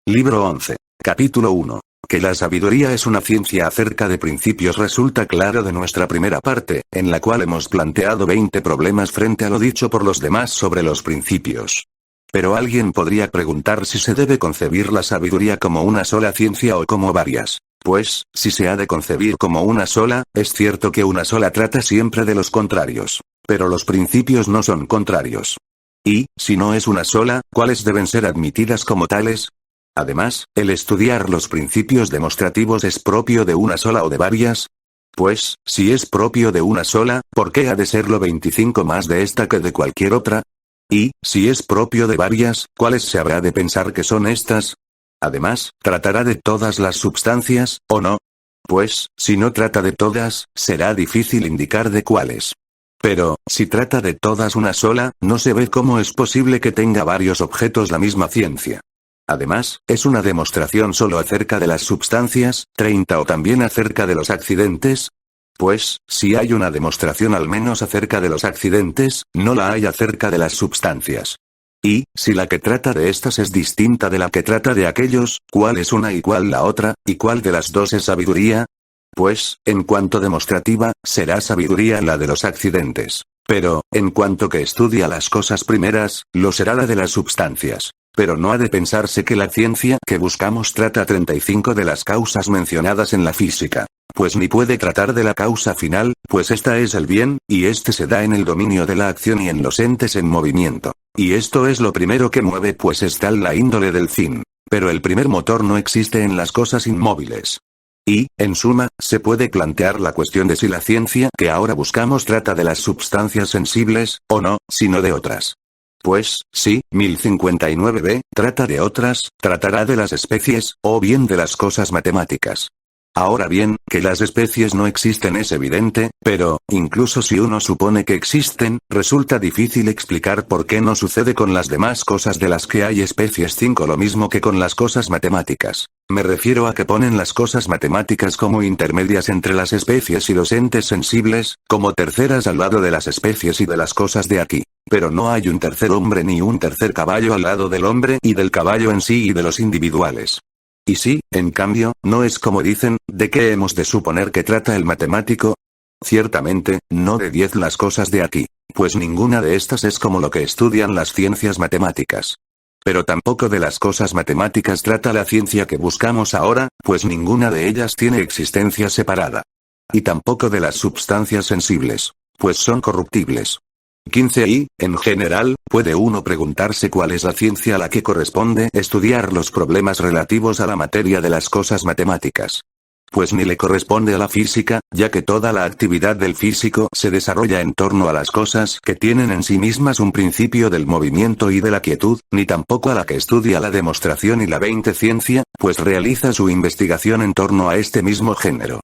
Libro 11. Capítulo 1. Que la sabiduría es una ciencia acerca de principios resulta claro de nuestra primera parte, en la cual hemos planteado 20 problemas frente a lo dicho por los demás sobre los principios. Pero alguien podría preguntar si se debe concebir la sabiduría como una sola ciencia o como varias. Pues, si se ha de concebir como una sola, es cierto que una sola trata siempre de los contrarios. Pero los principios no son contrarios. Y, si no es una sola, ¿cuáles deben ser admitidas como tales? Además, el estudiar los principios demostrativos es propio de una sola o de varias. Pues, si es propio de una sola, ¿por qué ha de serlo 25 más de esta que de cualquier otra? Y, si es propio de varias, ¿cuáles se habrá de pensar que son estas? Además, ¿tratará de todas las substancias, o no? Pues, si no trata de todas, será difícil indicar de cuáles. Pero, si trata de todas una sola, no se ve cómo es posible que tenga varios objetos la misma ciencia. Además, es una demostración solo acerca de las substancias, 30 o también acerca de los accidentes. Pues, si hay una demostración al menos acerca de los accidentes, no la hay acerca de las substancias. Y, si la que trata de estas es distinta de la que trata de aquellos, ¿cuál es una y cuál la otra, y cuál de las dos es sabiduría? Pues, en cuanto demostrativa, será sabiduría la de los accidentes. Pero, en cuanto que estudia las cosas primeras, lo será la de las substancias. Pero no ha de pensarse que la ciencia que buscamos trata 35 de las causas mencionadas en la física. Pues ni puede tratar de la causa final, pues esta es el bien, y este se da en el dominio de la acción y en los entes en movimiento. Y esto es lo primero que mueve, pues es tal la índole del fin. Pero el primer motor no existe en las cosas inmóviles. Y, en suma, se puede plantear la cuestión de si la ciencia que ahora buscamos trata de las substancias sensibles, o no, sino de otras. Pues, sí, 1059b, trata de otras, tratará de las especies, o bien de las cosas matemáticas. Ahora bien, que las especies no existen es evidente, pero, incluso si uno supone que existen, resulta difícil explicar por qué no sucede con las demás cosas de las que hay especies 5 lo mismo que con las cosas matemáticas. Me refiero a que ponen las cosas matemáticas como intermedias entre las especies y los entes sensibles, como terceras al lado de las especies y de las cosas de aquí. Pero no hay un tercer hombre ni un tercer caballo al lado del hombre y del caballo en sí y de los individuales. Y si, en cambio, no es como dicen, ¿de qué hemos de suponer que trata el matemático? Ciertamente, no de 10 las cosas de aquí, pues ninguna de estas es como lo que estudian las ciencias matemáticas. Pero tampoco de las cosas matemáticas trata la ciencia que buscamos ahora, pues ninguna de ellas tiene existencia separada. Y tampoco de las substancias sensibles, pues son corruptibles. 15 Y, en general, puede uno preguntarse cuál es la ciencia a la que corresponde estudiar los problemas relativos a la materia de las cosas matemáticas. Pues ni le corresponde a la física, ya que toda la actividad del físico se desarrolla en torno a las cosas que tienen en sí mismas un principio del movimiento y de la quietud, ni tampoco a la que estudia la demostración y la 20 ciencia, pues realiza su investigación en torno a este mismo género.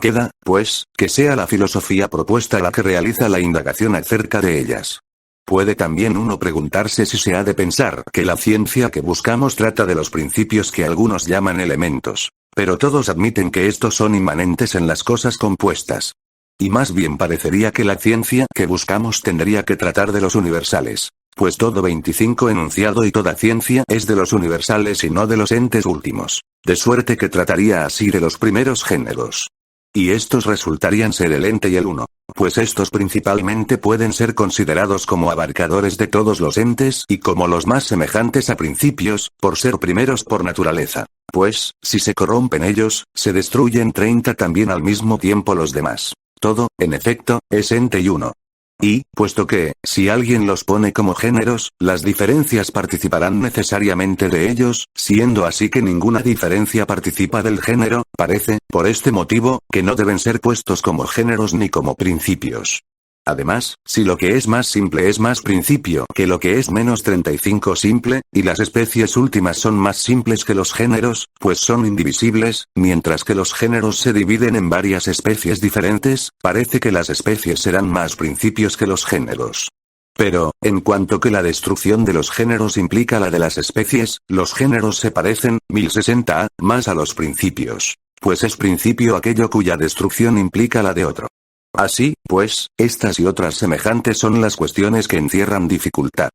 Queda, pues, que sea la filosofía propuesta la que realiza la indagación acerca de ellas. Puede también uno preguntarse si se ha de pensar que la ciencia que buscamos trata de los principios que algunos llaman elementos. Pero todos admiten que estos son inmanentes en las cosas compuestas. Y más bien parecería que la ciencia que buscamos tendría que tratar de los universales. Pues todo 25 enunciado y toda ciencia es de los universales y no de los entes últimos. De suerte que trataría así de los primeros géneros. Y estos resultarían ser el ente y el uno, pues estos principalmente pueden ser considerados como abarcadores de todos los entes y como los más semejantes a principios, por ser primeros por naturaleza. Pues, si se corrompen ellos, se destruyen 30 también al mismo tiempo los demás. Todo, en efecto, es ente y uno. Y, puesto que, si alguien los pone como géneros, las diferencias participarán necesariamente de ellos, siendo así que ninguna diferencia participa del género, parece, por este motivo, que no deben ser puestos como géneros ni como principios. Además, si lo que es más simple es más principio que lo que es menos 35 simple, y las especies últimas son más simples que los géneros, pues son indivisibles, mientras que los géneros se dividen en varias especies diferentes, parece que las especies serán más principios que los géneros. Pero, en cuanto que la destrucción de los géneros implica la de las especies, los géneros se parecen, 1060, más a los principios. Pues es principio aquello cuya destrucción implica la de otro. Así, pues, estas y otras semejantes son las cuestiones que encierran dificultad.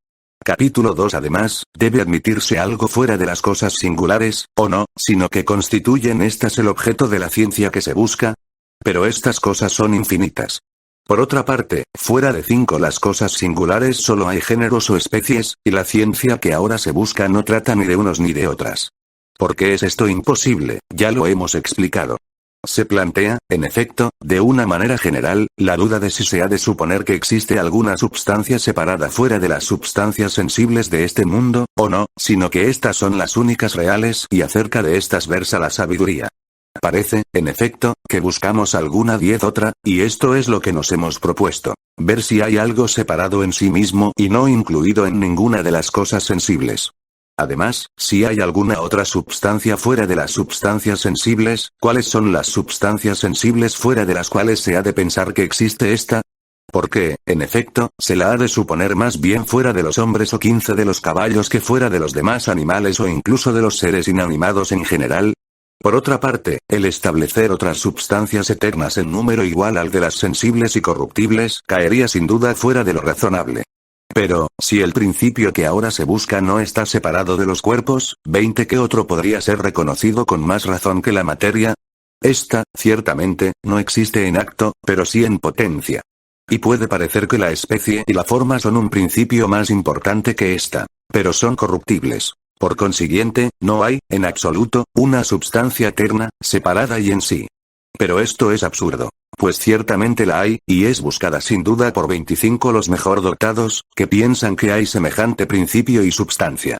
Capítulo 2. Además, debe admitirse algo fuera de las cosas singulares, o no, sino que constituyen estas el objeto de la ciencia que se busca. Pero estas cosas son infinitas. Por otra parte, fuera de 5 las cosas singulares solo hay géneros o especies, y la ciencia que ahora se busca no trata ni de unos ni de otras. ¿Por qué es esto imposible? Ya lo hemos explicado. Se plantea, en efecto, de una manera general, la duda de si se ha de suponer que existe alguna substancia separada fuera de las substancias sensibles de este mundo, o no, sino que estas son las únicas reales y acerca de estas versa la sabiduría. Parece, en efecto, que buscamos alguna 10 otra, y esto es lo que nos hemos propuesto, ver si hay algo separado en sí mismo y no incluido en ninguna de las cosas sensibles. Además, si hay alguna otra substancia fuera de las substancias sensibles, ¿cuáles son las substancias sensibles fuera de las cuales se ha de pensar que existe esta? Porque, en efecto, se la ha de suponer más bien fuera de los hombres o 15 de los caballos que fuera de los demás animales o incluso de los seres inanimados en general. Por otra parte, el establecer otras substancias eternas en número igual al de las sensibles y corruptibles caería sin duda fuera de lo razonable. Pero, si el principio que ahora se busca no está separado de los cuerpos, 20 ¿qué otro podría ser reconocido con más razón que la materia? Esta, ciertamente, no existe en acto, pero sí en potencia. Y puede parecer que la especie y la forma son un principio más importante que esta. Pero son corruptibles. Por consiguiente, no hay, en absoluto, una substancia eterna, separada y en sí. Pero esto es absurdo. Pues ciertamente la hay, y es buscada sin duda por 25 los mejor dotados, que piensan que hay semejante principio y substancia.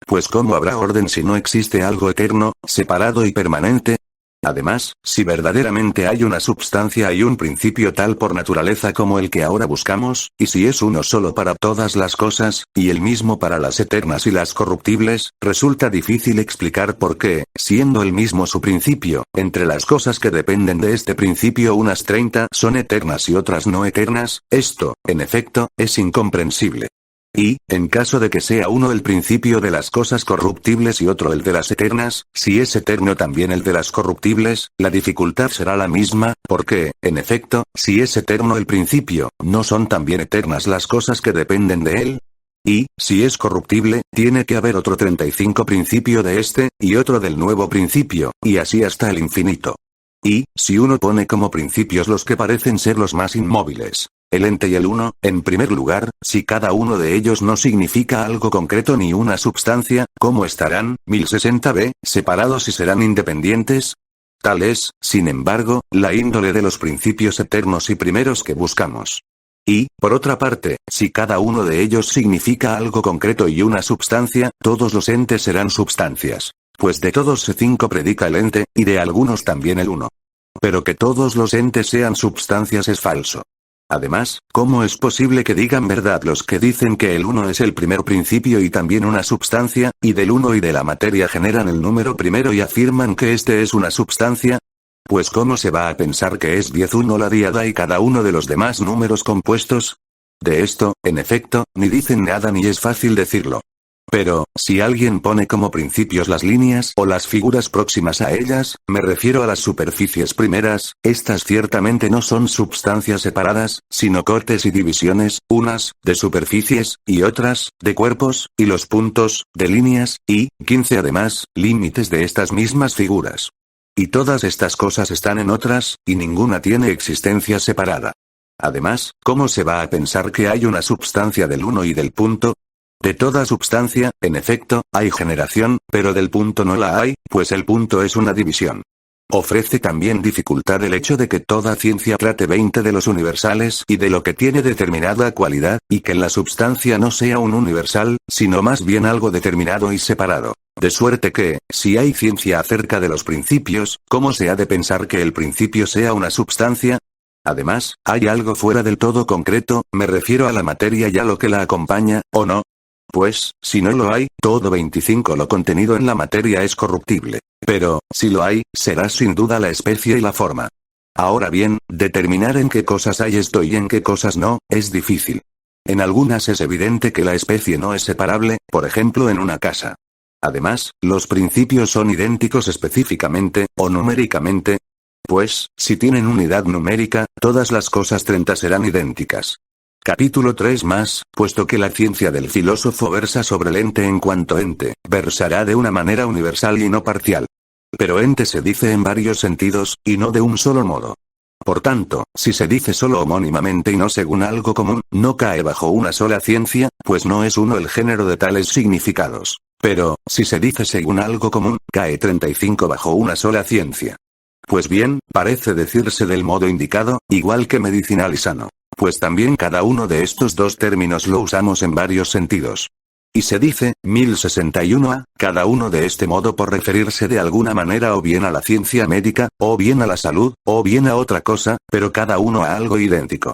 Pues ¿cómo habrá orden si no existe algo eterno, separado y permanente? Además, si verdaderamente hay una substancia y un principio tal por naturaleza como el que ahora buscamos, y si es uno solo para todas las cosas, y el mismo para las eternas y las corruptibles, resulta difícil explicar por qué, siendo el mismo su principio, entre las cosas que dependen de este principio unas 30 son eternas y otras no eternas. Esto, en efecto, es incomprensible. Y, en caso de que sea uno el principio de las cosas corruptibles y otro el de las eternas, si es eterno también el de las corruptibles, la dificultad será la misma, porque, en efecto, si es eterno el principio, ¿no son también eternas las cosas que dependen de él? Y, si es corruptible, tiene que haber otro 35 principio de este, y otro del nuevo principio, y así hasta el infinito. Y, si uno pone como principios los que parecen ser los más inmóviles, el ente y el uno, en primer lugar, si cada uno de ellos no significa algo concreto ni una substancia, ¿cómo estarán, 1060b, separados y serán independientes? Tal es, sin embargo, la índole de los principios eternos y primeros que buscamos. Y, por otra parte, si cada uno de ellos significa algo concreto y una substancia, todos los entes serán substancias. Pues de todos se 5 predica el ente, y de algunos también el uno. Pero que todos los entes sean substancias es falso. Además, ¿cómo es posible que digan verdad los que dicen que el uno es el primer principio y también una substancia, y del uno y de la materia generan el número primero y afirman que este es una substancia? Pues ¿cómo se va a pensar que es 10 uno la díada y cada uno de los demás números compuestos? De esto, en efecto, ni dicen nada ni es fácil decirlo. Pero, si alguien pone como principios las líneas o las figuras próximas a ellas, me refiero a las superficies primeras, estas ciertamente no son substancias separadas, sino cortes y divisiones, unas, de superficies, y otras, de cuerpos, y los puntos, de líneas, y, 15 además, límites de estas mismas figuras. Y todas estas cosas están en otras, y ninguna tiene existencia separada. Además, ¿cómo se va a pensar que hay una substancia del uno y del punto? De toda substancia, en efecto, hay generación, pero del punto no la hay, pues el punto es una división. Ofrece también dificultad el hecho de que toda ciencia trate 20 de los universales y de lo que tiene determinada cualidad, y que la substancia no sea un universal, sino más bien algo determinado y separado. De suerte que, si hay ciencia acerca de los principios, ¿cómo se ha de pensar que el principio sea una substancia? Además, ¿hay algo fuera del todo concreto? Me refiero a la materia y a lo que la acompaña, ¿o no? Pues, si no lo hay, todo 25 lo contenido en la materia es corruptible. Pero, si lo hay, será sin duda la especie y la forma. Ahora bien, determinar en qué cosas hay esto y en qué cosas no, es difícil. En algunas es evidente que la especie no es separable, por ejemplo en una casa. Además, los principios son idénticos específicamente, o numéricamente. Pues, si tienen unidad numérica, todas las cosas 30 serán idénticas. Capítulo 3 más, puesto que la ciencia del filósofo versa sobre el ente en cuanto ente, versará de una manera universal y no parcial. Pero ente se dice en varios sentidos, y no de un solo modo. Por tanto, si se dice solo homónimamente y no según algo común, no cae bajo una sola ciencia, pues no es uno el género de tales significados. Pero, si se dice según algo común, cae 35 bajo una sola ciencia. Pues bien, parece decirse del modo indicado, igual que medicinal y sano. Pues también cada uno de estos dos términos lo usamos en varios sentidos. Y se dice, 1061a, cada uno de este modo por referirse de alguna manera o bien a la ciencia médica, o bien a la salud, o bien a otra cosa, pero cada uno a algo idéntico.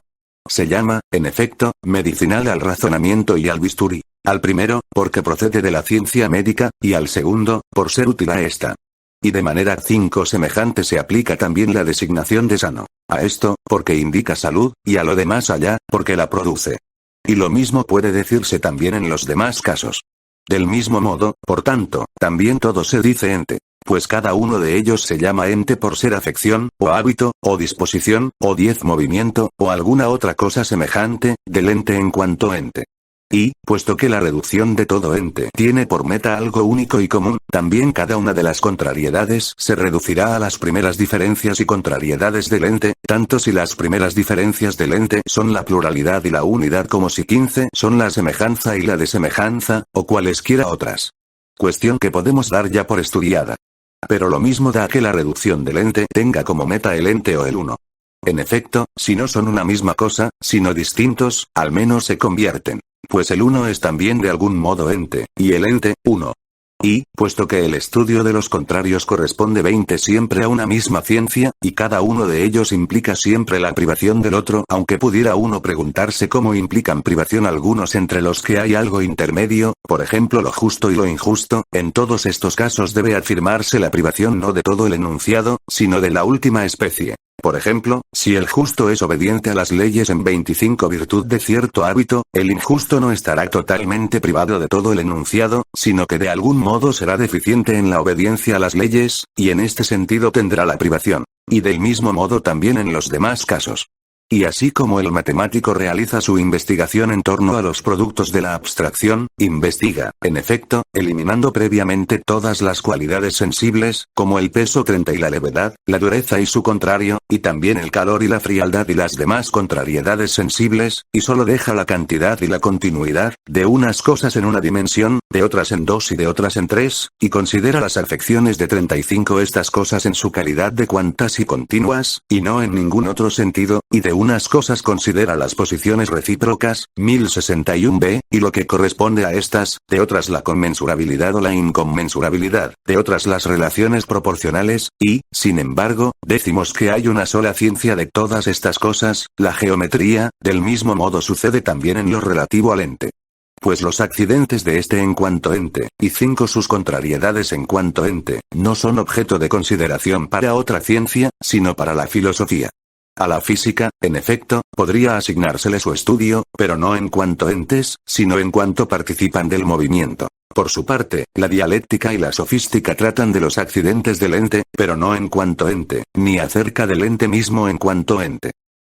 Se llama, en efecto, medicinal al razonamiento y al bisturí. Al primero, porque procede de la ciencia médica, y al segundo, por ser útil a esta. Y de manera 5 semejante se aplica también la designación de sano. A esto, porque indica salud, y a lo demás allá, porque la produce. Y lo mismo puede decirse también en los demás casos. Del mismo modo, por tanto, también todo se dice ente. Pues cada uno de ellos se llama ente por ser afección, o hábito, o disposición, o movimiento, o alguna otra cosa semejante, del ente en cuanto ente. Y, puesto que la reducción de todo ente tiene por meta algo único y común, también cada una de las contrariedades se reducirá a las primeras diferencias y contrariedades del ente, tanto si las primeras diferencias del ente son la pluralidad y la unidad como si 15 son la semejanza y la desemejanza, o cualesquiera otras. Cuestión que podemos dar ya por estudiada. Pero lo mismo da que la reducción del ente tenga como meta el ente o el uno. En efecto, si no son una misma cosa, sino distintos, al menos se convierten. Pues el uno es también de algún modo ente, y el ente, uno. Y, puesto que el estudio de los contrarios corresponde 20 siempre a una misma ciencia, y cada uno de ellos implica siempre la privación del otro, aunque pudiera uno preguntarse cómo implican privación algunos entre los que hay algo intermedio, por ejemplo lo justo y lo injusto, en todos estos casos debe afirmarse la privación no de todo el enunciado, sino de la última especie. Por ejemplo, si el justo es obediente a las leyes en 25 virtud de cierto hábito, el injusto no estará totalmente privado de todo el enunciado, sino que de algún modo será deficiente en la obediencia a las leyes, y en este sentido tendrá la privación. Y del mismo modo también en los demás casos. Y así como el matemático realiza su investigación en torno a los productos de la abstracción, investiga, en efecto, eliminando previamente todas las cualidades sensibles, como el peso 30 y la levedad, la dureza y su contrario, y también el calor y la frialdad y las demás contrariedades sensibles, y solo deja la cantidad y la continuidad, de unas cosas en una dimensión, de otras en dos y de otras en tres, y considera las afecciones de 35 estas cosas en su calidad de cuantas y continuas, y no en ningún otro sentido, y de unas cosas considera las posiciones recíprocas, 1061b, y lo que corresponde a estas, de otras la conmensurabilidad o la inconmensurabilidad, de otras las relaciones proporcionales, y, sin embargo, decimos que hay una sola ciencia de todas estas cosas, la geometría, del mismo modo sucede también en lo relativo al ente. Pues los accidentes de este en cuanto ente, y 5 sus contrariedades en cuanto ente, no son objeto de consideración para otra ciencia, sino para la filosofía. A la física, en efecto, podría asignársele su estudio, pero no en cuanto entes, sino en cuanto participan del movimiento. Por su parte, la dialéctica y la sofística tratan de los accidentes del ente, pero no en cuanto ente, ni acerca del ente mismo en cuanto ente.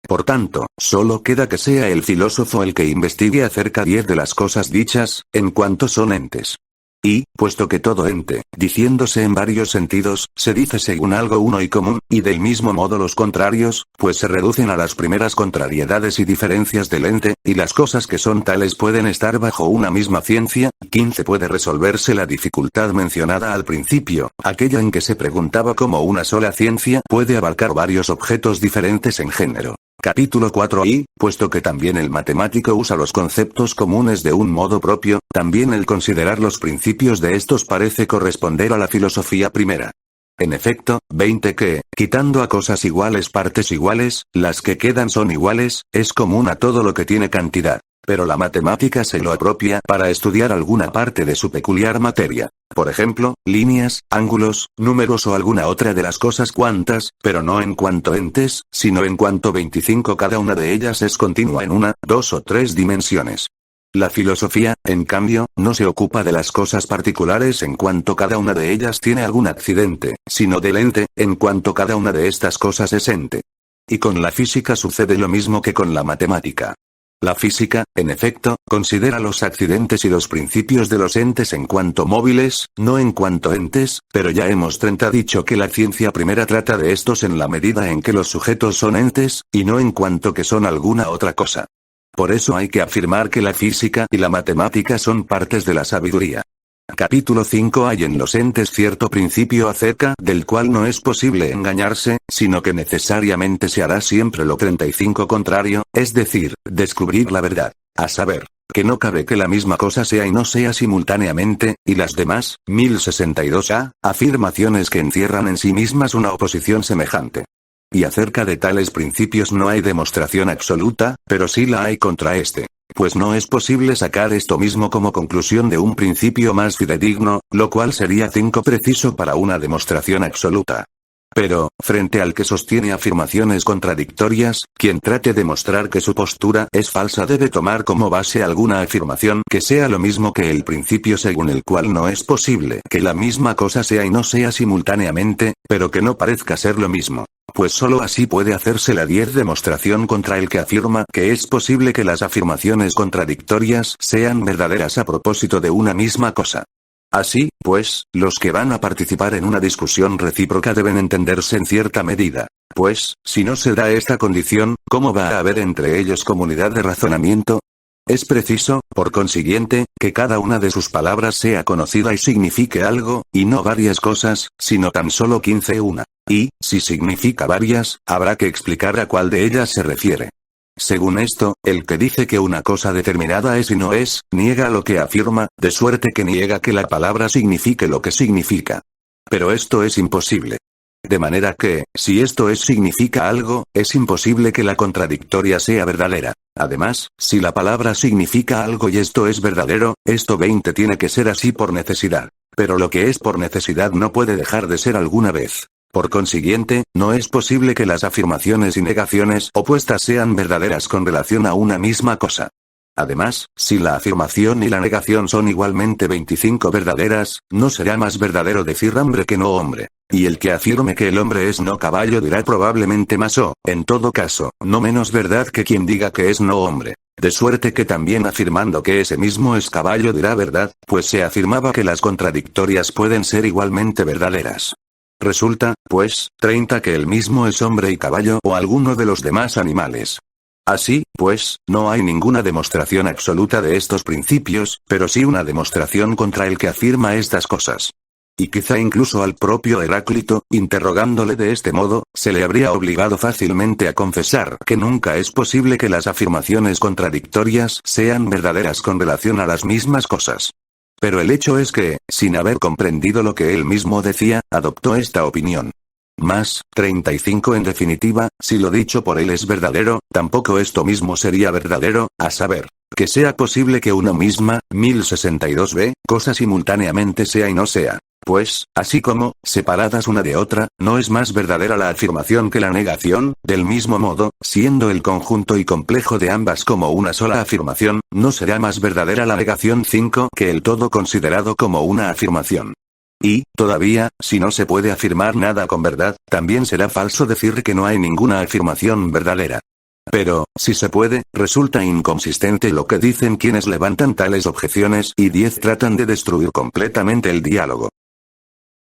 Por tanto, solo queda que sea el filósofo el que investigue acerca 10 de las cosas dichas, en cuanto son entes. Y, puesto que todo ente, diciéndose en varios sentidos, se dice según algo uno y común, y del mismo modo los contrarios, pues se reducen a las primeras contrariedades y diferencias del ente, y las cosas que son tales pueden estar bajo una misma ciencia, 15 puede resolverse la dificultad mencionada al principio, aquella en que se preguntaba cómo una sola ciencia puede abarcar varios objetos diferentes en género. Capítulo 4 y, puesto que también el matemático usa los conceptos comunes de un modo propio, también el considerar los principios de estos parece corresponder a la filosofía primera. En efecto, 20 que, quitando a cosas iguales partes iguales, las que quedan son iguales, es común a todo lo que tiene cantidad. Pero la matemática se lo apropia para estudiar alguna parte de su peculiar materia. Por ejemplo, líneas, ángulos, números o alguna otra de las cosas cuantas, pero no en cuanto entes, sino en cuanto 25 cada una de ellas es continua en una, dos o tres dimensiones. La filosofía, en cambio, no se ocupa de las cosas particulares en cuanto cada una de ellas tiene algún accidente, sino del ente, en cuanto cada una de estas cosas es ente. Y con la física sucede lo mismo que con la matemática. La física, en efecto, considera los accidentes y los principios de los entes en cuanto móviles, no en cuanto entes, pero ya hemos dicho que la ciencia primera trata de estos en la medida en que los sujetos son entes, y no en cuanto que son alguna otra cosa. Por eso hay que afirmar que la física y la matemática son partes de la sabiduría. Capítulo 5. Hay en los entes cierto principio acerca del cual no es posible engañarse, sino que necesariamente se hará siempre lo 35 contrario, es decir, descubrir la verdad. A saber, que no cabe que la misma cosa sea y no sea simultáneamente, y las demás, 1062a, afirmaciones que encierran en sí mismas una oposición semejante. Y acerca de tales principios no hay demostración absoluta, pero sí la hay contra este. Pues no es posible sacar esto mismo como conclusión de un principio más fidedigno, lo cual sería 5 preciso para una demostración absoluta. Pero, frente al que sostiene afirmaciones contradictorias, quien trate de mostrar que su postura es falsa debe tomar como base alguna afirmación que sea lo mismo que el principio según el cual no es posible que la misma cosa sea y no sea simultáneamente, pero que no parezca ser lo mismo. Pues solo así puede hacerse la 10 demostración contra el que afirma que es posible que las afirmaciones contradictorias sean verdaderas a propósito de una misma cosa. Así, pues, los que van a participar en una discusión recíproca deben entenderse en cierta medida. Pues, si no se da esta condición, ¿cómo va a haber entre ellos comunidad de razonamiento? Es preciso, por consiguiente, que cada una de sus palabras sea conocida y signifique algo, y no varias cosas, sino tan solo 15 una. Y, si significa varias, habrá que explicar a cuál de ellas se refiere. Según esto, el que dice que una cosa determinada es y no es, niega lo que afirma, de suerte que niega que la palabra signifique lo que significa. Pero esto es imposible. De manera que, si esto significa algo, es imposible que la contradictoria sea verdadera. Además, si la palabra significa algo y esto es verdadero, esto 20 tiene que ser así por necesidad. Pero lo que es por necesidad no puede dejar de ser alguna vez. Por consiguiente, no es posible que las afirmaciones y negaciones opuestas sean verdaderas con relación a una misma cosa. Además, si la afirmación y la negación son igualmente 25 verdaderas, no será más verdadero decir hombre que no hombre. Y el que afirme que el hombre es no caballo dirá probablemente más o, en todo caso, no menos verdad que quien diga que es no hombre. De suerte que también afirmando que ese mismo es caballo dirá verdad, pues se afirmaba que las contradictorias pueden ser igualmente verdaderas. Resulta, pues, 30 que el mismo es hombre y caballo o alguno de los demás animales. Así, pues, no hay ninguna demostración absoluta de estos principios, pero sí una demostración contra el que afirma estas cosas. Y quizá incluso al propio Heráclito, interrogándole de este modo, se le habría obligado fácilmente a confesar que nunca es posible que las afirmaciones contradictorias sean verdaderas con relación a las mismas cosas. Pero el hecho es que, sin haber comprendido lo que él mismo decía, adoptó esta opinión. Más, 35 en definitiva, si lo dicho por él es verdadero, tampoco esto mismo sería verdadero, a saber, que sea posible que una misma, 1062b, cosa simultáneamente sea y no sea. Pues, así como, separadas una de otra, no es más verdadera la afirmación que la negación, del mismo modo, siendo el conjunto y complejo de ambas como una sola afirmación, no será más verdadera la negación 5 que el todo considerado como una afirmación. Y, todavía, si no se puede afirmar nada con verdad, también será falso decir que no hay ninguna afirmación verdadera. Pero, si se puede, resulta inconsistente lo que dicen quienes levantan tales objeciones y 10 tratan de destruir completamente el diálogo.